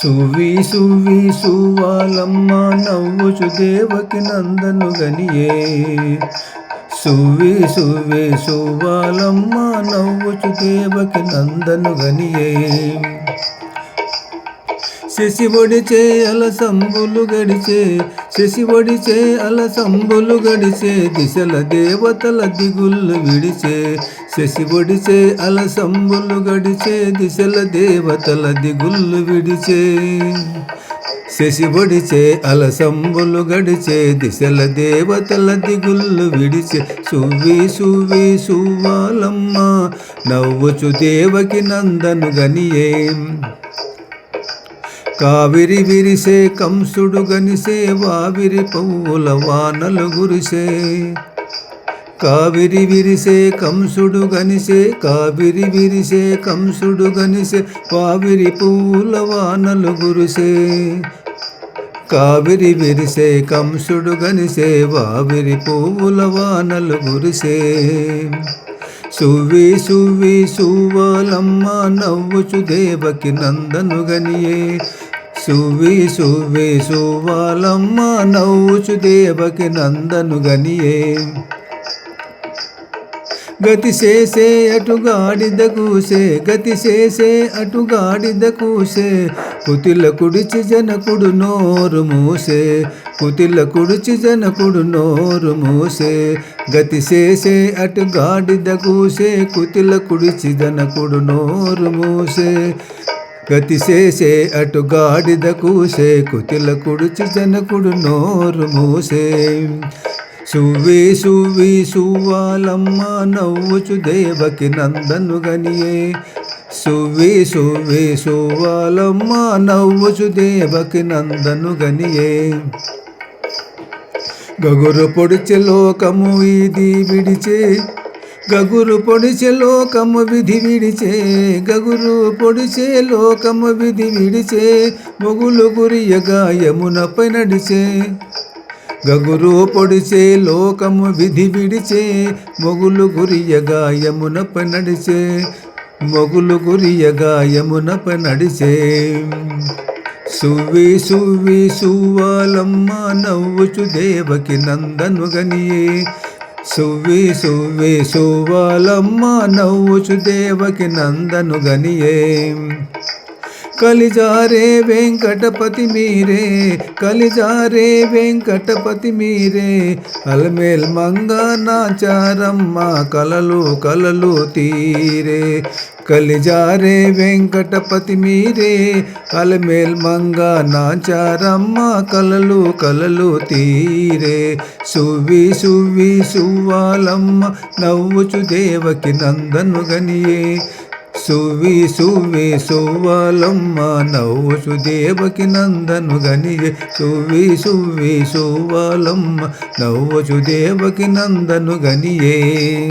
సువి సువి సువాలమ్మ నవ్వుచు దేవకి నందను గనియే. సువి సువి సువాలమ్మ నవ్వుచు దేవకి నందను గనియే. శశి ఒడిచే అలసంబులు గడిచే, శశి ఒడిచే అలసంబులు గడిచే, దిశల దేవతల దిగుళ్ళు విడిచే. శశి ఒడిచే అలసంబులు గడిచే, దిశల దేవతల దిగుళ్ళు విడిచే. శశి ఒడిచే అలసంబులు గడిచే, దిశల దేవతల దిగుళ్ళు విడిచే. సువి సువి సువాలమ్మ నవ్వుచు దేవకి నందను గనియే. కావిరి విరిసే కంసుడు గనిసే, వావిరి పువ్వుల వానలు గురిసే. కావిరి విరిసే కంసుడు గనిసే, కావిరి విరిసే కంసుడు గనిసే, వావిరి పువ్వుల వానలు గురిసే. కావిరి విరిసే కంసుడు గనిసే, వావిరి పువ్వుల వానలు గురిసే. సువి సువి సువాలమ్మ నవ్వుచు దేవకి నందను గనియే. సువి సువి సువాలమ్మ నవ్వుచు దేవకి నందను గనియే. గతి చేసే అటు గాడిద కూసే, గతి చేసే అటు గాడిద కూసే, కుతిల కుడిచి జనకుడు నోరు మూసే. కుతిల కుడిచి జనకుడు నోరు మూసే. గతి చేసే అటు గాడిద కూసే, కుతిల కుడిచి జనకుడు నోరు మూసే. గతి చేసే అటు గాడిద కూసే, కుతిల కుడిచి జనకుడు నోరు మూసే. సువి సువి సువాలమ్మ నవ్వుచు దేవకి నందను గనియే. సువి సువి సువాలమ్మ నవ్వుచు దేవకి నందను గనియే. గగురు పొడిచె లోకము ఇది విడిచే, గగురు పొడిచె లోకము విధి విడిచే. గగురు పొడిచే లోకము విధి విడిచే, మొగులు గురియగా యమునపై నడిచే. గగురు పొడిచే లోకము విధి విడిచే, మొగులు గురియగా యమునపై నడిచే. మొగులు గురియగా యమునపై నడిచే. సువి సువి సువాలమ్మ నవ్వుచు దేవకి నందను గనియే. సువి సువి సువాలమ్మ నవ్వుచు దేవకి నందను గనియే. కలిజారే వెంకటపతి మీరే, కలిజారే వెంకటపతి మీరే, అలమేల్ మంగ నాచారమ్మ కలలు కలలు తీరే. కలిజారే వెంకటపతి మీరే, అలమేల్ మంగ నాచారమ్మ కలలు కలలు తీరే. సువి సువి సువాలమ్మ నవ్వుచు దేవకి నందను గనియే. సువి సువి సువాలమ్మ నవ్వుచు దేవకి నందను గనియే. సువి సువి సువాలమ్మ నవ్వుచు దేవకి నందను గనియే.